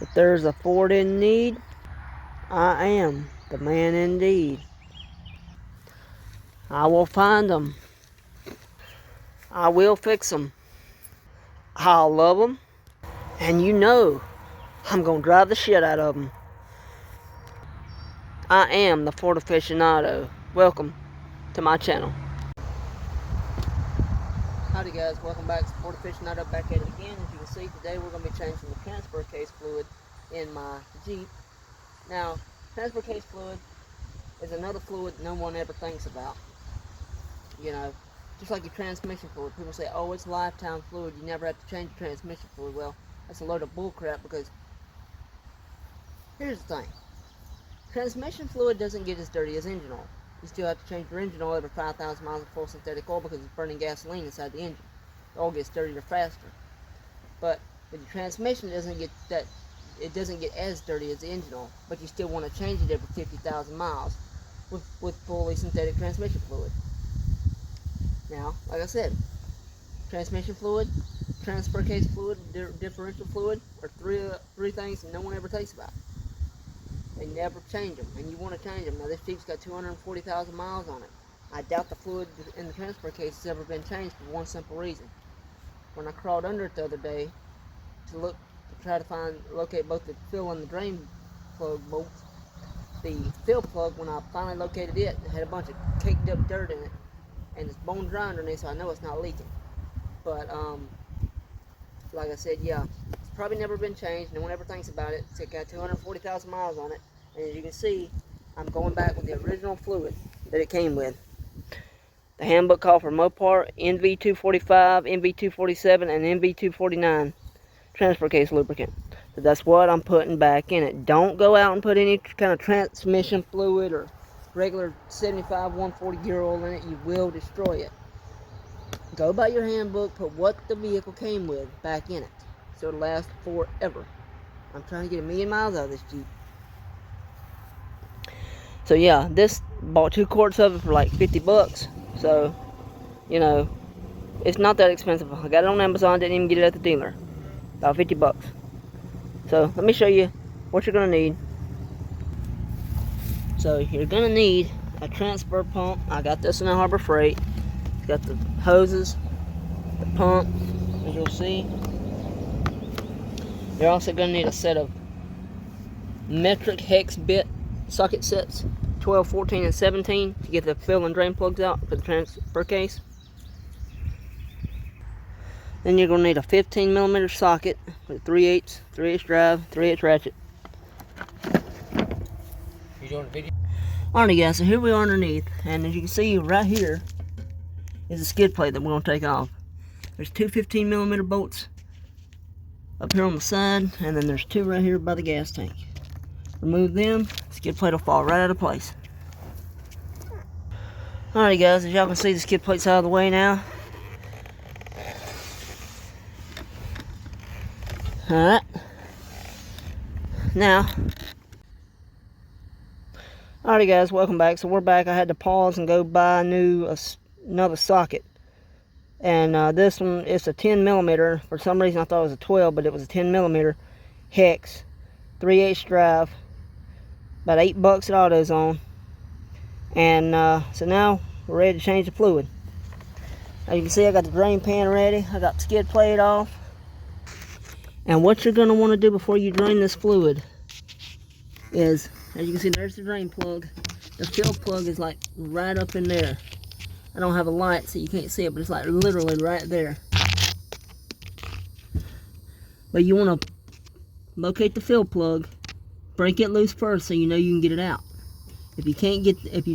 If there's a Ford in need, I am the man indeed. I will find them. I will fix them. I'll love them. And you know, I'm going to drive the shit out of them. I am the Ford aficionado. Welcome to my channel. Howdy guys, welcome back to Ford aficionado, back at it again. As you can see, today we're going to be changing the transfer case fluid in my Jeep. Now, transfer case fluid is another fluid no one ever thinks about. You know, just like your transmission fluid. People say, oh, it's lifetime fluid, you never have to change your transmission fluid. Well, that's a load of bullcrap, because here's the thing. Transmission fluid doesn't get as dirty as engine oil. You still have to change your engine oil every 5,000 miles of full synthetic oil because it's burning gasoline inside the engine. The oil gets dirtier faster. But with your transmission, it doesn't get as dirty as the engine oil, but you still want to change it every 50,000 miles with fully synthetic transmission fluid. Now, like I said, transmission fluid, transfer case fluid, differential fluid are three things that no one ever thinks about. They never change them, and you want to change them. Now, this Jeep's got 240,000 miles on it. I doubt the fluid in the transfer case has ever been changed for one simple reason. When I crawled under it the other day to try to locate both the fill and the drain plug bolts, the fill plug, when I finally located it, had a bunch of caked up dirt in it, and it's bone dry underneath, so I know it's not leaking. But like I said, yeah, it's probably never been changed. No one ever thinks about it. It's got 240,000 miles on it, and as you can see, I'm going back with the original fluid that it came with. The handbook called for Mopar NV245, NV247, and NV249 transfer case lubricant. So that's what I'm putting back in it. Don't go out and put any kind of transmission fluid or regular 75 140 gear oil in it. You will destroy it. Go by your handbook, put what the vehicle came with back in it, so it'll last forever. I'm trying to get 1,000,000 miles out of this Jeep. So yeah, this, bought 2 quarts of it for like 50 bucks. So, you know, it's not that expensive. I got it on Amazon, didn't even get it at the dealer. About 50 bucks. So let me show you what you're gonna need. So you're gonna need a transfer pump. I got this in the Harbor Freight. It's got the hoses, the pump, as you'll see. You're also going to need a set of metric hex bit socket sets, 12, 14, and 17, to get the fill and drain plugs out for the transfer case. Then you're going to need a 15mm socket with 3/8 drive, 3/8 ratchet. You doing a video? Alrighty guys, so here we are underneath, and as you can see right here is a skid plate that we're going to take off. There's 2 15mm bolts up here on the side, and then there's 2 right here by the gas tank. Remove them, skid plate will fall right out of place. Alright guys, as y'all can see, the skid plate's out of the way now. Alright. Now, alrighty guys, welcome back. So we're back. I had to pause and go buy another socket. And this one is a 10mm. For some reason I thought it was a 12, but it was a 10mm hex, 3/8 drive, about $8 at AutoZone. And so now we're ready to change the fluid. As you can see, I got the drain pan ready. I got the skid plate off. And what you're going to want to do before you drain this fluid is, as you can see, there's the drain plug. The fill plug is like right up in there. I don't have a light so you can't see it, but it's like literally right there. But you want to locate the fill plug, break it loose first so you know you can get it out. If you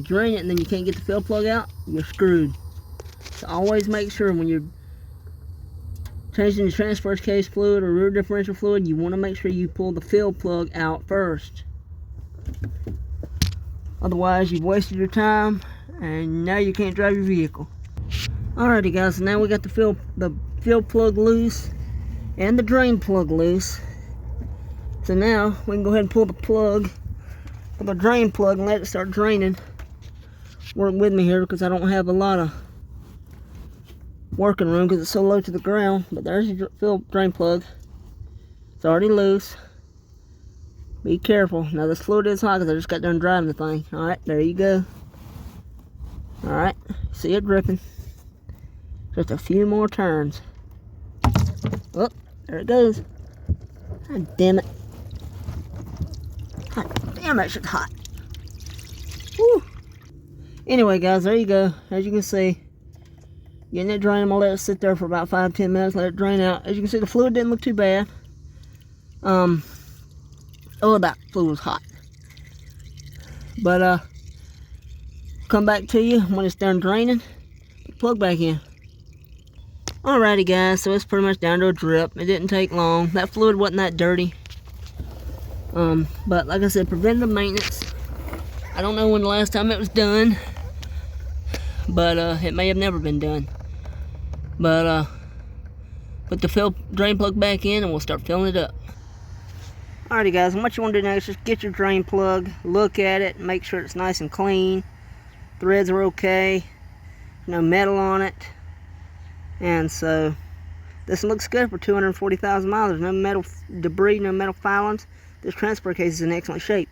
drain it and then you can't get the fill plug out, you're screwed. So always make sure when you're changing the transfer case fluid or rear differential fluid, you want to make sure you pull the fill plug out first. Otherwise, you've wasted your time and now you can't drive your vehicle. Alrighty guys, so now we got the fill plug loose and the drain plug loose. So now we can go ahead and pull the drain plug and let it start draining. Work with me here because I don't have a lot of working room because it's so low to the ground. But there's your drain plug. It's already loose. Be careful. Now this fluid is hot because I just got done driving the thing. Alright, there you go. Alright, see it dripping. Just a few more turns. Oh, there it goes. God damn it. God damn, that shit's hot. Woo. Anyway, guys, there you go. As you can see, getting it drained. I'm going to let it sit there for about 5-10 minutes, let it drain out. As you can see, the fluid didn't look too bad. Oh, that fluid was hot. But, come back to you when it's done draining. Plug back in. Alrighty, guys, so it's pretty much down to a drip. It didn't take long. That fluid wasn't that dirty. But like I said, preventative maintenance. I don't know when the last time it was done, but it may have never been done. But put the drain plug back in and we'll start filling it up. Alrighty, guys, and what you want to do now is just get your drain plug, look at it, make sure it's nice and clean. Threads are okay, no metal on it. And so this looks good for 240,000 miles. There's no metal debris, no metal filings. This transfer case is in excellent shape.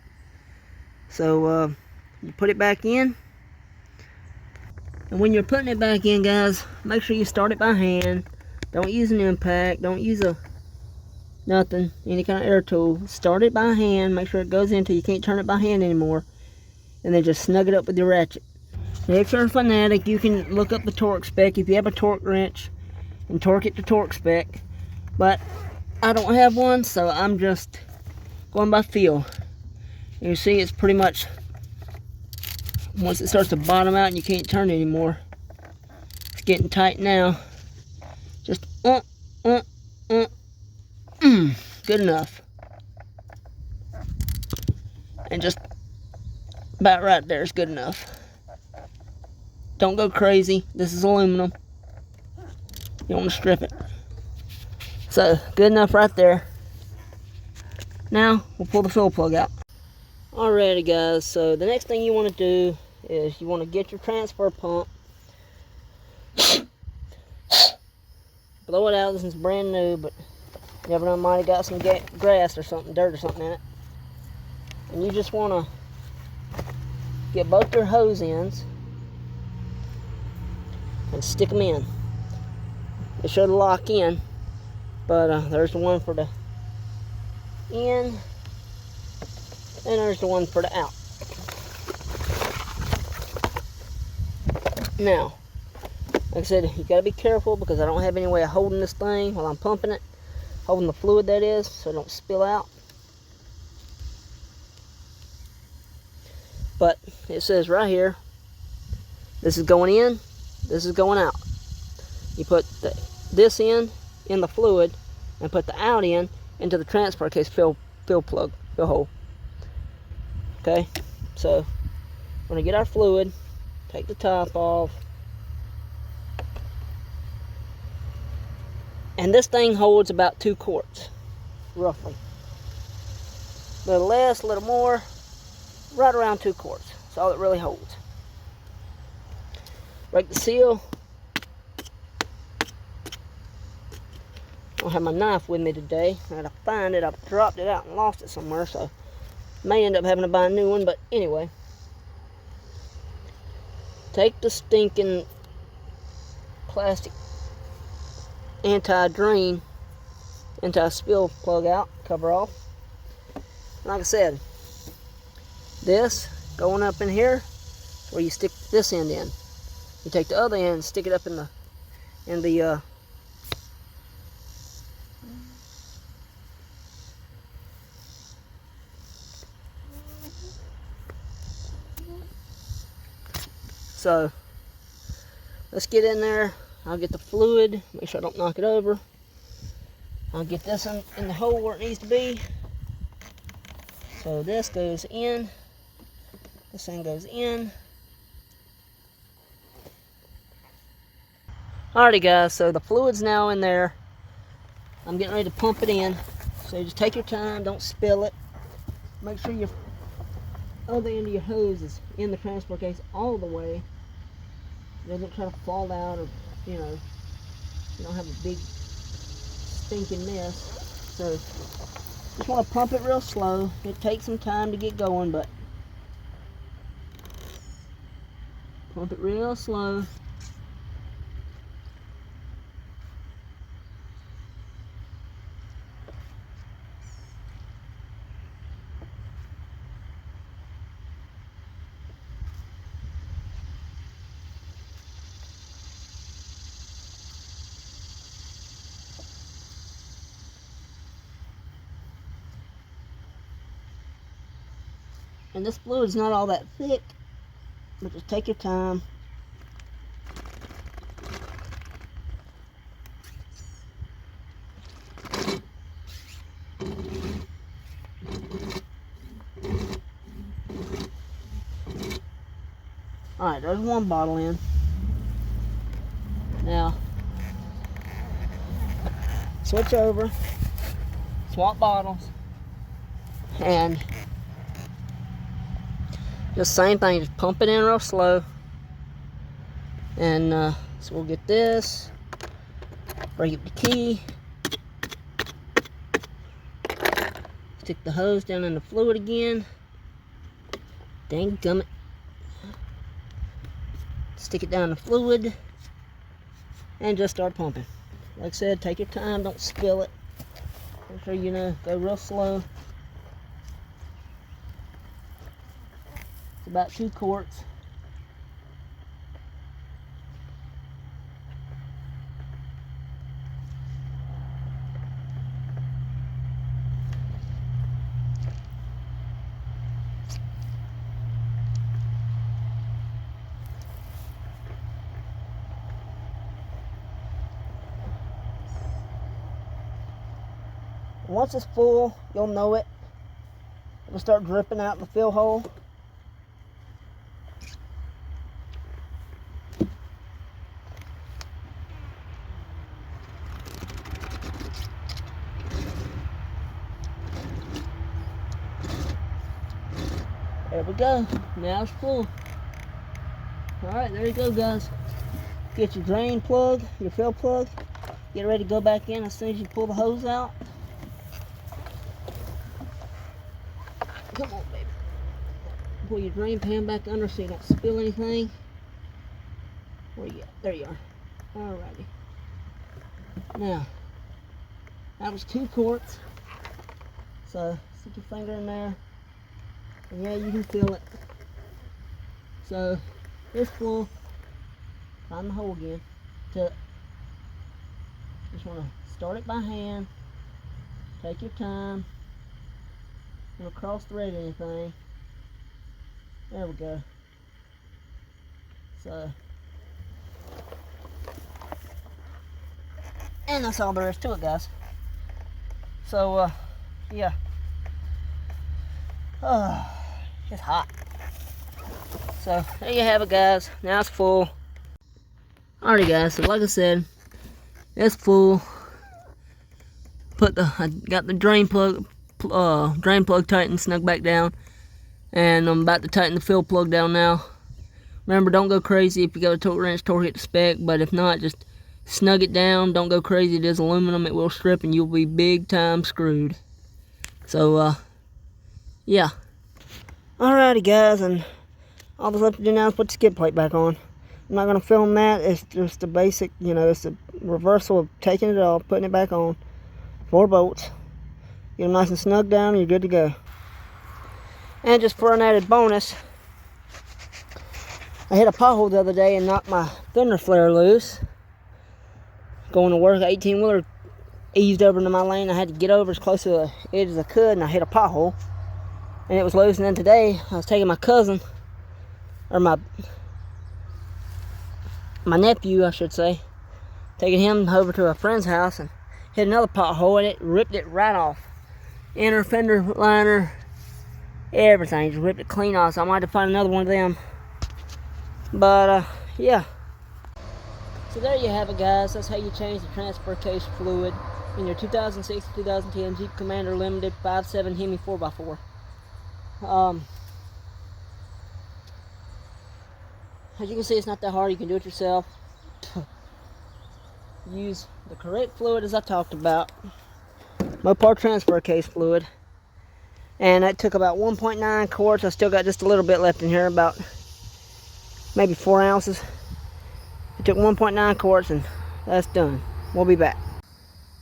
So you put it back in. And when you're putting it back in, guys, make sure you start it by hand. Don't use an impact. Don't use nothing, any kind of air tool. Start it by hand. Make sure it goes in till you can't turn it by hand anymore. And then just snug it up with your ratchet. If you're a fanatic, you can look up the torque spec if you have a torque wrench and torque it to torque spec. But I don't have one, so I'm just going by feel. You see, it's pretty much, once it starts to bottom out and you can't turn it anymore, it's getting tight now. Just good enough. And just about right there is good enough. Don't go crazy. This is aluminum. You don't want to strip it. So, good enough right there. Now, we'll pull the fill plug out. Alrighty, guys. So, the next thing you want to do is you want to get your transfer pump. Blow it out. This is brand new, but you never know, might have got some grass or something, dirt or something in it. And you just want to get both your hose ends and stick them in. They should lock in, but there's the one for the in, and there's the one for the out. Now, like I said, you gotta be careful because I don't have any way of holding this thing while I'm pumping it, holding the fluid that is, so it don't spill out. But it says right here, this is going in, this is going out. You put this in the fluid and put the out into the transfer case fill plug, fill hole. Okay, so we're gonna get our fluid, take the top off, and this thing holds about 2 quarts, roughly. A little less, a little more, right around 2 quarts. That's all it really holds. Break the seal. I don't have my knife with me today. I gotta find it. I dropped it out and lost it somewhere, so may end up having to buy a new one, but anyway. Take the stinking plastic anti-drain, anti-spill plug out, cover off. Like I said, this going up in here where you stick this end in. You take the other end and stick it up in the so let's get in there. I'll get the fluid, make sure I don't knock it over. I'll get this in the hole where it needs to be. So this goes in, this thing goes in. Alrighty, guys, so the fluid's now in there. I'm getting ready to pump it in. So just take your time, don't spill it. Make sure your other end of your hose is in the transfer case all the way. It doesn't try to fall out, or you don't have a big stinking mess. So Just want to pump it real slow. It takes some time to get going, but pump it real slow. And this fluid is not all that thick, but just take your time. Alright, there's one bottle in. Now, switch over, swap bottles, and just same thing, just pump it in real slow. And so we'll get this, break up the key, stick the hose down in the fluid again. Dang gummit. Stick it down in the fluid and just start pumping. Like I said, take your time, don't spill it. Make sure you know, go real slow. It's about 2 quarts. Once it's full, you'll know it. It'll start dripping out in the fill hole. There we go. Now it's full. Alright, there you go, guys. Get your drain plug, your fill plug. Get ready to go back in as soon as you pull the hose out. Come on, baby. Pull your drain pan back under so you don't spill anything. Where you at? There you are. Alrighty. Now, that was 2 quarts. So, stick your finger in there. And yeah, you can feel it. So, it's full. Find the hole again. Just want to start it by hand. Take your time. Don't cross thread anything. There we go. So, and that's all there is to it, guys. So, yeah. It's hot. So, there you have it, guys. Now it's full. Alrighty, guys. So, like I said, it's full. I got the drain plug tightened, snug back down, and I'm about to tighten the fill plug down now. Remember, don't go crazy. If you got a torque wrench, torque it to spec, but if not, just snug it down. Don't go crazy. It is aluminum. It will strip, and you'll be big time screwed. So, yeah. Alrighty, guys, and all that's left to do now is put the skid plate back on. I'm not going to film that. It's just the basic, you know, it's the reversal of taking it off, putting it back on. 4 bolts. Get them nice and snug down, and you're good to go. And just for an added bonus, I hit a pothole the other day and knocked my fender flare loose. Going to work, 18-wheeler eased over into my lane. I had to get over as close to the edge as I could, and I hit a pothole. And it was loose. And then today, I was taking my cousin, or my nephew, I should say, taking him over to a friend's house and hit another pothole, and it ripped it right off. Inner fender liner, everything, just ripped it clean off. So I might have to find another one of them. But yeah. So there you have it, guys. That's how you change the transfer case fluid in your 2006-2010 Jeep Commander Limited 5.7 Hemi 4x4. As you can see, it's not that hard. You can do it yourself. Use the correct fluid as I talked about. Mopar transfer case fluid. And that took about 1.9 quarts. I still got just a little bit left in here, about maybe 4 ounces. It took 1.9 quarts and that's done. We'll be back.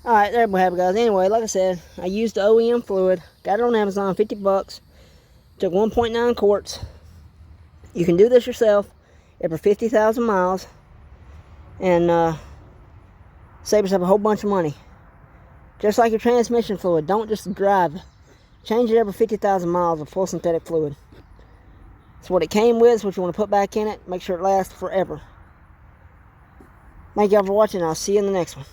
Alright, there we have it, guys. Anyway, like I said, I used the OEM fluid. Got it on Amazon, 50 bucks. Took 1.9 quarts. You can do this yourself every 50,000 miles and save yourself a whole bunch of money. Just like your transmission fluid, don't just drive. Change it every 50,000 miles of full synthetic fluid. That's what it came with. It's what you want to put back in it. Make sure it lasts forever. Thank y'all for watching. I'll see you in the next one.